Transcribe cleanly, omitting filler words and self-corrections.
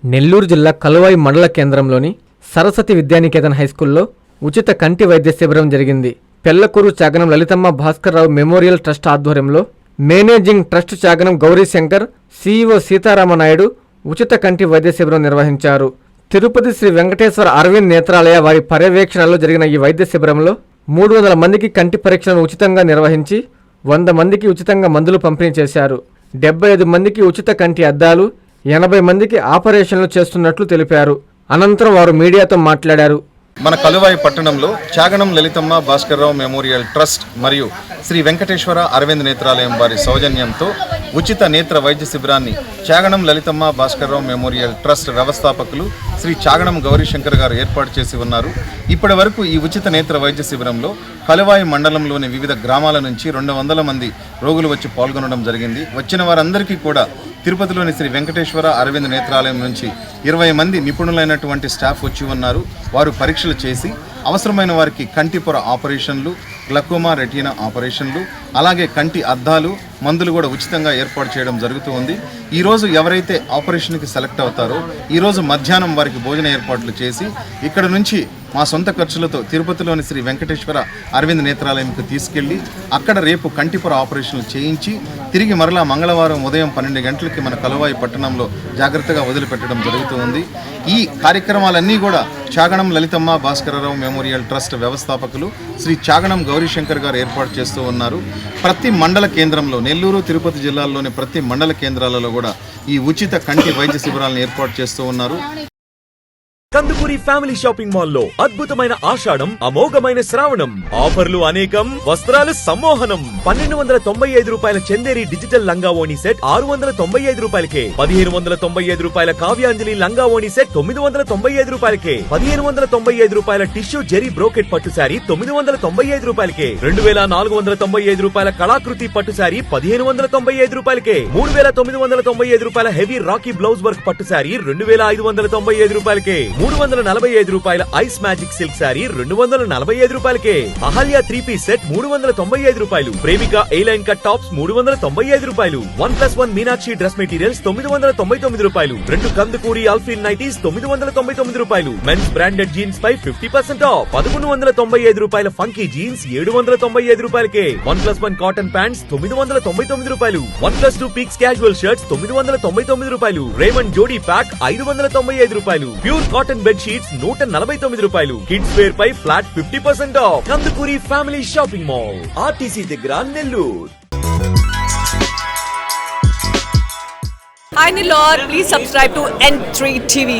నెల్లూరు జిల్లా కలువాయి మండల కేంద్రంలోని సరస్వతి విద్యానికేతన్ హైస్కూల్లో ఉచిత కంటి వైద్య శిబిరం జరిగింది. పెళ్లకూరు చాగనం లలితమ్మ భాస్కర్రావు మెమోరియల్ ట్రస్ట్ ఆధ్వర్యంలో managing trust Chaganam Gowrishankar, CEO Seetharama Naidu ఉచిత కంటి వైద్య శిబిరం నిర్వహించారు. తిరుపతి శ్రీ వెంకటేశ్వర అరవింద్ నేత్రాలయ వారి పర్యవేక్షణలో జరిగిన ఈ వైద్య శిబిరంలో 300 మందికి కంటి పరీక్షలను ఉచితంగా నిర్వహించి 100 మందికి ఉచితంగా మందులు పంపిణీ చేశారు. 75 మందికి ఉచిత కంటి అద్దాలు, 80 మందికి ఆపరేషన్లు చేస్తున్నట్లు తెలిపారు. అనంతరం వారు మీడియాతో మాట్లాడారు. మన కలువాయి పట్టణంలో చాగనం లలితమ్మ భాస్కర్రావు మెమోరియల్ ట్రస్ట్ మరియు శ్రీ వెంకటేశ్వర అరవింద్ నేత్రాలయం వారి సౌజన్యంతో ఉచిత నేత్ర వైద్య శిబిరాన్ని చాగనం లలితమ్మ భాస్కర్రావు మెమోరియల్ ట్రస్ట్ వ్యవస్థాపకులు శ్రీ చాగనం గౌరీశంకర్ గారు ఏర్పాటు చేసి ఉన్నారు. ఇప్పటి వరకు ఈ ఉచిత నేత్ర వైద్య శిబిరంలో కలువాయి మండలంలోని వివిధ గ్రామాల నుంచి 200 మంది రోగులు వచ్చి పాల్గొనడం జరిగింది. వచ్చిన వారందరికీ కూడా తిరుపతిలోని శ్రీ వెంకటేశ్వర అరవింద్ నేత్రాలయం నుంచి 20 మంది నిపుణులైనటువంటి స్టాఫ్ వచ్చి ఉన్నారు. వారు పరీక్షలు చేసి అవసరమైన వారికి కంటి పొర ఆపరేషన్లు, గ్లకోమా రెటీనా ఆపరేషన్లు, అలాగే కంటి అద్దాలు, మందులు కూడా ఉచితంగా ఏర్పాటు చేయడం జరుగుతూ ఉంది. ఈరోజు ఎవరైతే ఆపరేషన్కి సెలెక్ట్ అవుతారో ఈరోజు మధ్యాహ్నం వారికి భోజన ఏర్పాట్లు చేసి ఇక్కడ నుంచి మా సొంత ఖర్చులతో తిరుపతిలోని శ్రీ వెంకటేశ్వర అరవింద్ నేత్రాలయంకు తీసుకెళ్లి అక్కడ రేపు కంటిపొర ఆపరేషన్లు చేయించి తిరిగి మరలా మంగళవారం ఉదయం 12 గంటలకి మన కలువాయి పట్టణంలో జాగ్రత్తగా వదిలిపెట్టడం జరుగుతూ ఉంది. ఈ కార్యక్రమాలన్నీ కూడా చాగనం లలితమ్మ భాస్కరరావు మెమోరియల్ ట్రస్ట్ వ్యవస్థాపకులు శ్రీ చాగనం గౌరీశంకర్ గారు ఏర్పాటు చేస్తూ ఉన్నారు. ప్రతి మండల కేంద్రంలో నెల్లూరు, తిరుపతి జిల్లాల్లోని ప్రతి మండల కేంద్రాలలో కూడా ఈ ఉచిత కంటి వైద్య శిబిరాలను ఏర్పాటు చేస్తూ ఉన్నారు. కందుకూరి ఫ్యామిలీ షాపింగ్ మాల్ లో అద్భుతమైన ఆషాఢం, అమోఘమైన శ్రావణం, ఆఫర్లు అనేకం, వస్త్రాలు సమ్మోహనం. 1295 రూపాయల చందేరి డిజిటల్ లంగా ఓణి సెట్ 695 రూపాయలకే, 1595 రూపాయల కావ్యాంజలి లంగా ఓణి సెట్ 995 రూపాయలకే, 1595 రూపాయల టిష్యూ జెరీ బ్రోకెట్ పట్టు శారీ 995 రూపాయలకే, 2495 రూపాయల కళాకృతి పట్టు శారీ 1595 రూపాయలకే, 3995 రూపాయల హెవీ రాకీ బ్లౌజ్ వర్క్ పట్టు శారీ 2595 రూపాయలకే, 345 రూపాయల ఐస్ మ్యాజిక్ సిల్క్ శారీ 245 రూపాయలకే, అహల్య 3 పీస్ సెట్ 395 రూపాయలు, ప్రేమిక ఏ-లైన్ కట్ టాప్స్ 395 రూపాయలు, 1+1 మీనాక్షి డ్రెస్ మెటీరియల్స్ 999 రూపాయలు, 2 కందుకూరి అల్ఫిన్ నైటీస్ 999 రూపాయలు, మెన్స్ బ్రాండెడ్ జీన్స్ పై 50% ఆఫ్, 1195 రూపాయల ఫంకీ జీన్స్ 795 రూపాయలకే, 1+1 కాటన్ ప్యాంట్స్ 999 రూపాయలు, 1+2 పీక్స్ క్యాజువల్ షర్ట్స్ 999 రూపాయలు, రేమండ్ జోడీ ప్యాక్ 595 రూపాయలు, ప్యూర్ కాటన్ బెడ్ షీట్స్ 149 రూపాయలు, కిడ్స్ వేర్ పై flat 50% off. Kandukuri family shopping mall, RTC దగ్గర, Nellore. Hi Nilor, please subscribe to N3 TV.